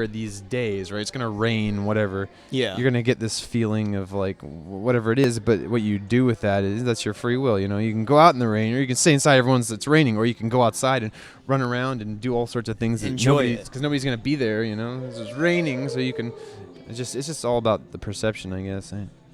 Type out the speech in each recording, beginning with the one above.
these days, right? It's gonna rain, whatever. Yeah. You're gonna get this feeling of like whatever it is, but what you do with that is that's your free will. You know, you can go out in the rain, or you can stay inside everyone's it's raining, or you can go outside and run around and do all sorts of things. Enjoy it because nobody's gonna be there. You know, it's raining, so you can. It's just all about the perception, I guess.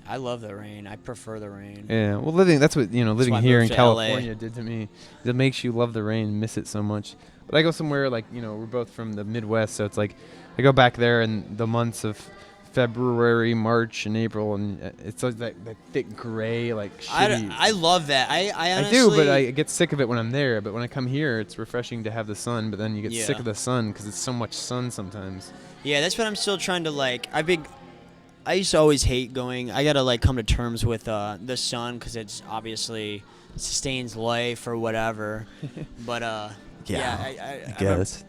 I love the rain. I prefer the rain. Yeah, well, that's what living why I here in moved to California LA. did to me. It makes you love the rain, miss it so much. But I go somewhere like we're both from the Midwest, so it's like I go back there in the months of February, March, and April, and it's like that thick gray, like shitty. I love that. I honestly... I do, but I get sick of it when I'm there. But when I come here, it's refreshing to have the sun. But then you get sick of the sun because it's so much sun sometimes. Yeah, that's what I'm still trying to like. I used to always hate going. I gotta like come to terms with the sun because it's obviously sustains life or whatever. But I guess.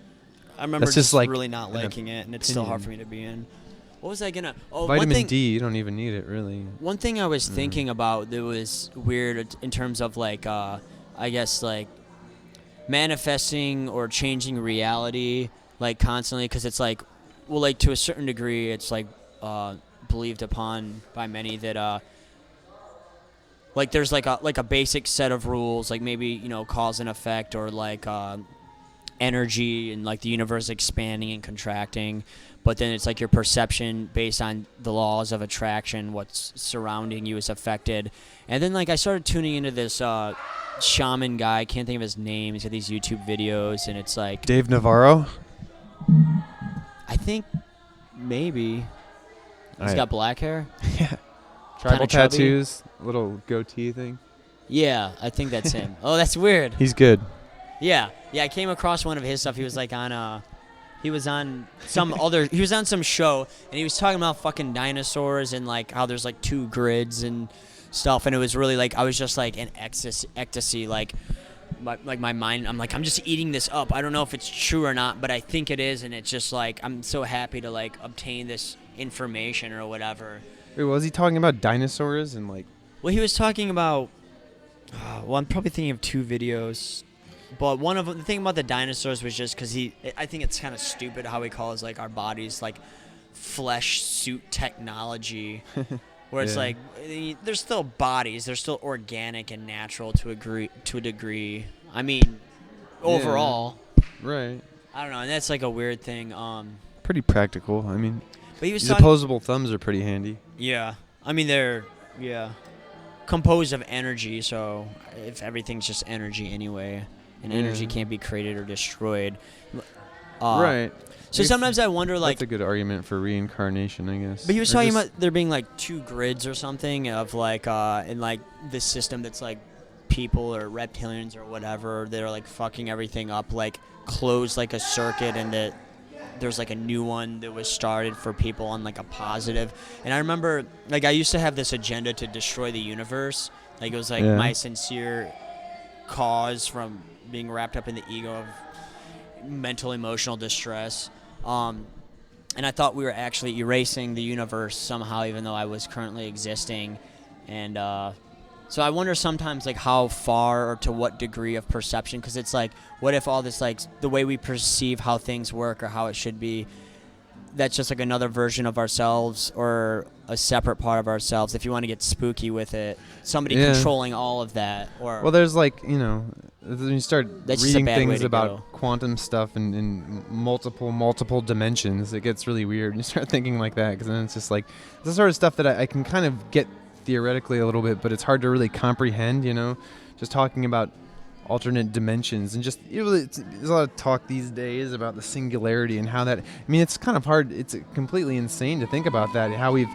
I remember That's just like really not liking it, and it's still hard for me to be in. What was I gonna? Oh, Vitamin D. You don't even need it really. One thing I was thinking about that was weird in terms of like, I guess like manifesting or changing reality like constantly, because it's like, well, like to a certain degree, it's like believed upon by many that like there's like a basic set of rules, like maybe cause and effect, or like energy and like the universe expanding and contracting, but then it's like your perception based on the laws of attraction, what's surrounding you is affected. And then like I started tuning into this shaman guy, I can't think of his name, he's got these YouTube videos, and it's like Dave Navarro. I think maybe he's got black hair. Yeah. Tribal Kinda chubby. tattoos, little goatee thing. Yeah, I think that's him. Oh, that's weird. He's good. Yeah, I came across one of his stuff. He was like on he was on some he was on some show, and he was talking about fucking dinosaurs and like how there's like 2 grids and stuff, and it was really like I was just like in ecstasy, like my mind. I'm like, I'm just eating this up. I don't know if it's true or not, but I think it is, and it's just like I'm so happy to like obtain this information or whatever. Wait, was he talking about dinosaurs and like? Well, he was talking about. Well, I'm probably thinking of 2 videos. But one of them, the thing about the dinosaurs was just because I think it's kind of stupid how he calls like our bodies like flesh suit technology, where it's like they're still bodies, they're still organic and natural to a degree. I mean, overall, right? I don't know, and that's like a weird thing. Pretty practical. I mean, but he was these opposable thumbs are pretty handy. Yeah, I mean they're composed of energy, so if everything's just energy anyway. And energy can't be created or destroyed. Right. So sometimes I wonder, like... That's a good argument for reincarnation, I guess. But he was talking about there being, like, 2 grids or something of, like, in, like, this system that's, like, people or reptilians or whatever that are, like, fucking everything up, like, close, like, a circuit, and that there's, like, a new one that was started for people on, like, a positive. And I remember, like, I used to have this agenda to destroy the universe. Like, it was, like, my sincere cause from being wrapped up in the ego of mental emotional distress, and I thought we were actually erasing the universe somehow, even though I was currently existing. And so I wonder sometimes like how far or to what degree of perception, because it's like, what if all this, like the way we perceive how things work or how it should be, that's just like another version of ourselves or a separate part of ourselves, if you want to get spooky with it, somebody controlling all of that. Or well, there's like when you start reading things about quantum stuff in multiple dimensions, it gets really weird. You start thinking like that, because then it's just like the sort of stuff that I can kind of get theoretically a little bit, but it's hard to really comprehend. Just talking about alternate dimensions, and just there's a lot of talk these days about the singularity and how that. I mean, it's kind of hard. It's completely insane to think about that. How we've,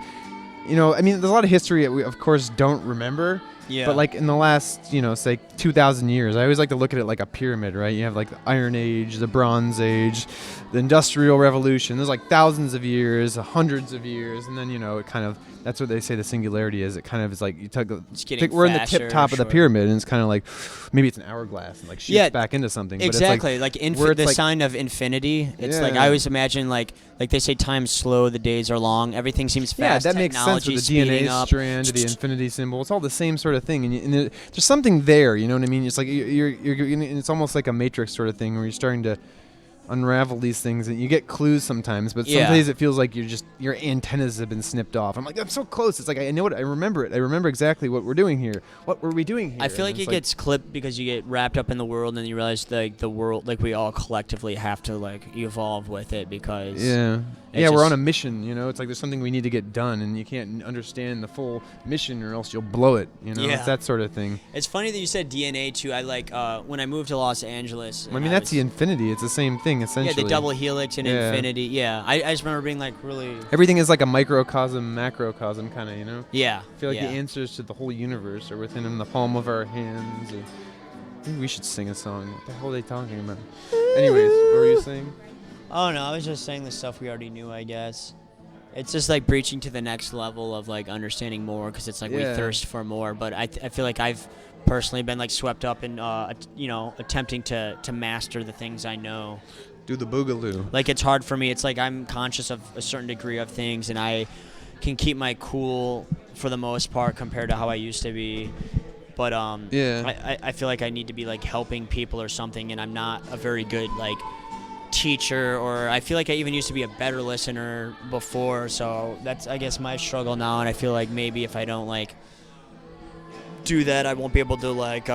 I mean, there's a lot of history that we, of course, don't remember. Yeah. But like in the last, say 2,000 years, I always like to look at it like a pyramid, right? You have like the Iron Age, the Bronze Age, the Industrial Revolution. There's like thousands of years, hundreds of years, and then it kind of, that's what they say the singularity is. It kind of is like we're in the tip top of the pyramid, and it's kind of like maybe it's an hourglass and like shoots back into something. Exactly, but it's like the sign of infinity. It's like I always imagine like they say time's slow, the days are long, everything seems fast. Yeah, that makes sense with the DNA strand, the infinity symbol. It's all the same sort of thing, and there's something there. You know what I mean? It's like you're it's almost like a Matrix sort of thing where you're starting to unravel these things, and you get clues sometimes, but sometimes it feels like your antennas have been snipped off. I'm like, I'm so close. It's like I know it. I remember it. I remember exactly what we're doing here. What were we doing here? I feel like it gets clipped because you get wrapped up in the world, and you realize like the world, like we all collectively have to like evolve with it because we're on a mission. It's like there's something we need to get done, and you can't understand the full mission, or else you'll blow it. It's that sort of thing. It's funny that you said DNA too. I like when I moved to Los Angeles. I mean, that's the infinity. It's the same thing essentially. Yeah, the double helix and infinity. Yeah, I just remember being like really. Everything is like a microcosm, macrocosm kind of. Yeah. I feel like the answers to the whole universe are within the palm of our hands. Maybe we should sing a song. What the hell are they talking about? Anyways, what were you saying? Oh no, I was just saying the stuff we already knew, I guess. It's just like breaching to the next level of like understanding more, because it's like we thirst for more. But I feel like I've personally been like swept up in attempting to master the things I know. Do the boogaloo. Like it's hard for me. It's like I'm conscious of a certain degree of things, and I can keep my cool for the most part compared to how I used to be. But I feel like I need to be like helping people or something, and I'm not a very good like teacher, or I feel like I even used to be a better listener before, so that's I guess my struggle now. And I feel like maybe if I don't like do that, I won't be able to like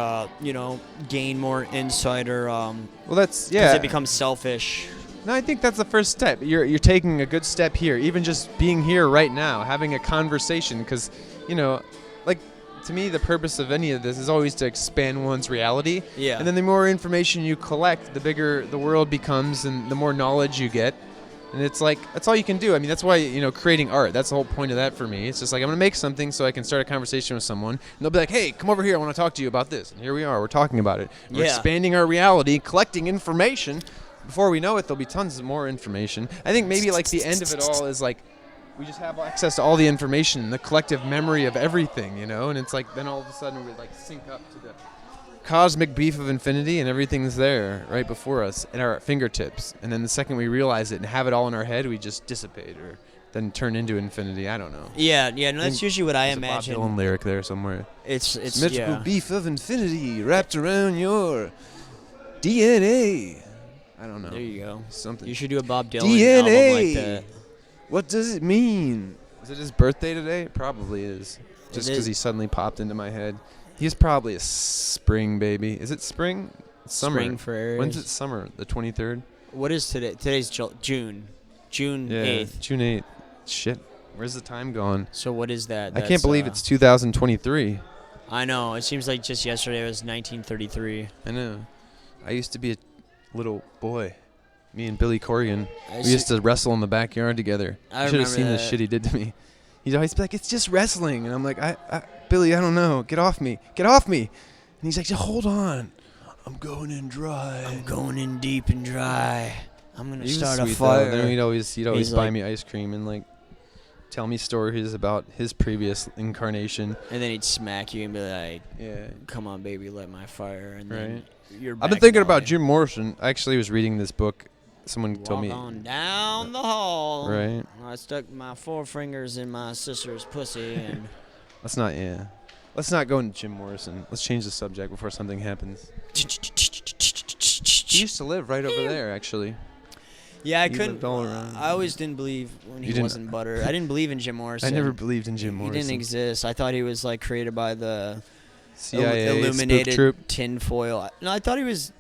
gain more insight, or because it becomes selfish. No, I think that's the first step. You're taking a good step here, even just being here right now, having a conversation, because like to me, the purpose of any of this is always to expand one's reality. Yeah. And then the more information you collect, the bigger the world becomes, and the more knowledge you get. And it's like, that's all you can do. I mean, that's why, creating art, that's the whole point of that for me. It's just like, I'm going to make something so I can start a conversation with someone. And they'll be like, hey, come over here. I want to talk to you about this. And here we are. We're talking about it. We're expanding our reality, collecting information. Before we know it, there'll be tons of more information. I think maybe like the end of it all is like, we just have access to all the information, the collective memory of everything, and it's like then all of a sudden we like sync up to the cosmic beef of infinity, and everything's there right before us at our fingertips. And then the second we realize it and have it all in our head, we just dissipate or then turn into infinity. I don't know. Yeah, no, that's usually what I imagine. There's a Bob Dylan lyric there somewhere. It's symmetrical beef of infinity wrapped around your DNA. I don't know. There you go. Something. You should do a Bob Dylan DNA. album like that. What does it mean? Is it his birthday today? It probably is. Just because he suddenly popped into my head. He's probably a spring baby. Is it spring? Summer. Spring for Aries. When's it summer? The 23rd? What is today? Today's June. June 8th. June 8th. Shit. Where's the time gone? So what is that? I can't believe it's 2023. I know. It seems like just yesterday was 1933. I know. I used to be a little boy. Me and Billy Corrigan, we used to wrestle in the backyard together. You should have seen the shit he did to me. He'd always be like, it's just wrestling. And I'm like, Billy, I don't know. Get off me. Get off me. And he's like, hold on. I'm going in dry. I'm going in deep and dry. I'm going to start a fire. Then he'd always buy me ice cream and like tell me stories about his previous incarnation. And then he'd smack you and be like, come on, baby, light my fire. And then you're back. I've been thinking about Jim Morrison. I actually was reading this book. Someone told me. Walk on down the hall. Right. I stuck my four fingers in my sister's pussy. And Let's not go into Jim Morrison. Let's change the subject before something happens. He used to live right over there, actually. Yeah, I couldn't. I always didn't believe when he wasn't butter. I didn't believe in Jim Morrison. I never believed in Jim Morrison. He didn't exist. I thought he was like created by the CIA illuminated tinfoil. No, I thought he was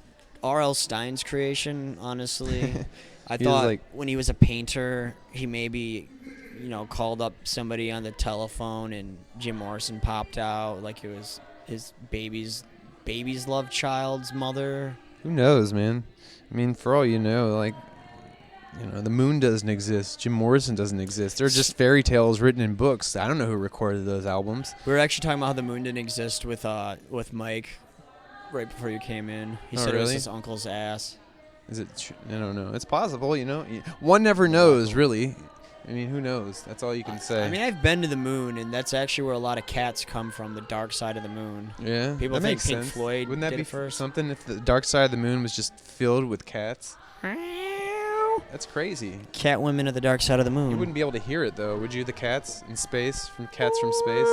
R.L. Stein's creation, honestly. I thought when he was a painter, he maybe, called up somebody on the telephone and Jim Morrison popped out like it was his baby's love child's mother. Who knows, man? I mean, for all you know, the moon doesn't exist. Jim Morrison doesn't exist. They're just fairy tales written in books. I don't know who recorded those albums. We were actually talking about how the moon didn't exist with Mike. Right before you came in. He said it was his uncle's ass. Is it? I don't know. It's possible, One never knows, really. I mean, who knows? That's all you can say. I mean, I've been to the moon, and that's actually where a lot of cats come from, the dark side of the moon. Yeah. People think Pink Floyd Wouldn't that did be it first? Something if the dark side of the moon was just filled with cats? That's crazy. Cat women of the dark side of the moon. You wouldn't be able to hear it, though, would you? The cats in space, from cats from space?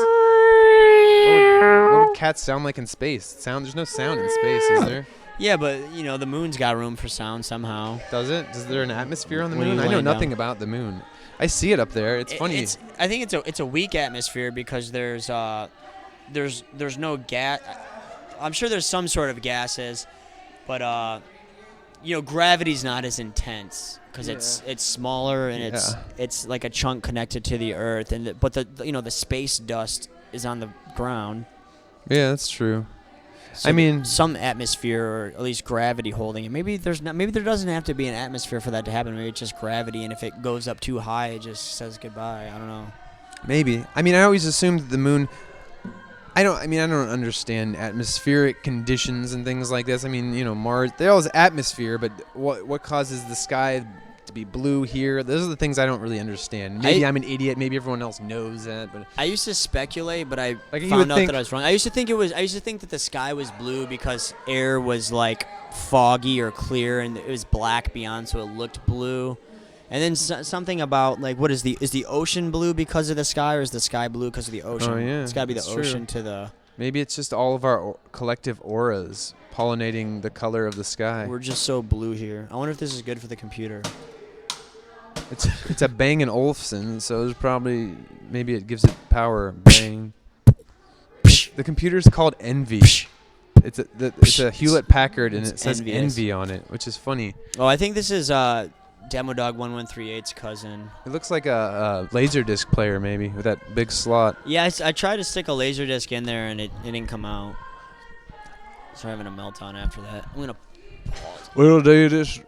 What would cats sound like in space? There's no sound in space, is there? Yeah, but the moon's got room for sound somehow. Does it? Is there an atmosphere on the When moon? you I know lay nothing down. about the moon. I see it up there. It's funny. I think it's a weak atmosphere because there's no gas. I'm sure there's some sort of gases, but gravity's not as intense because it's smaller and it's like a chunk connected to the Earth, but the space dust is on the ground. Yeah, that's true. So I mean, some atmosphere or at least gravity holding it. Maybe there doesn't have to be an atmosphere for that to happen. Maybe it's just gravity, and if it goes up too high, it just says goodbye. I don't know. Maybe. I mean, I always assumed that the moon. I don't understand atmospheric conditions and things like this. I mean, Mars. There's atmosphere, but what causes the sky to be blue here? Those are the things I don't really understand. Maybe I'm an idiot. Maybe everyone else knows that. But I used to speculate, but I Like, you found would out think- that I was wrong. I used to think that the sky was blue because air was like foggy or clear, and it was black beyond, so it looked blue. And then something about like, what is the ocean blue because of the sky, or is the sky blue because of the ocean? Oh, yeah, It's got to be the that's true. ocean to the. maybe it's just all of our collective auras pollinating the color of the sky. We're just so blue here. I wonder if this is good for the computer. It's a Bang & Olufsen, so there's probably maybe it gives it power. Bang. The computer's called Envy. It's a Hewlett Packard, and It's it says envious. Envy on it, which is funny. Oh, I think this is Demo Dog 1138's cousin. It looks like a Laserdisc player, maybe, with that big slot. Yeah, I tried to stick a laser disc in there and it didn't come out. So I'm having a meltdown after that. I'm gonna pause. We'll do this.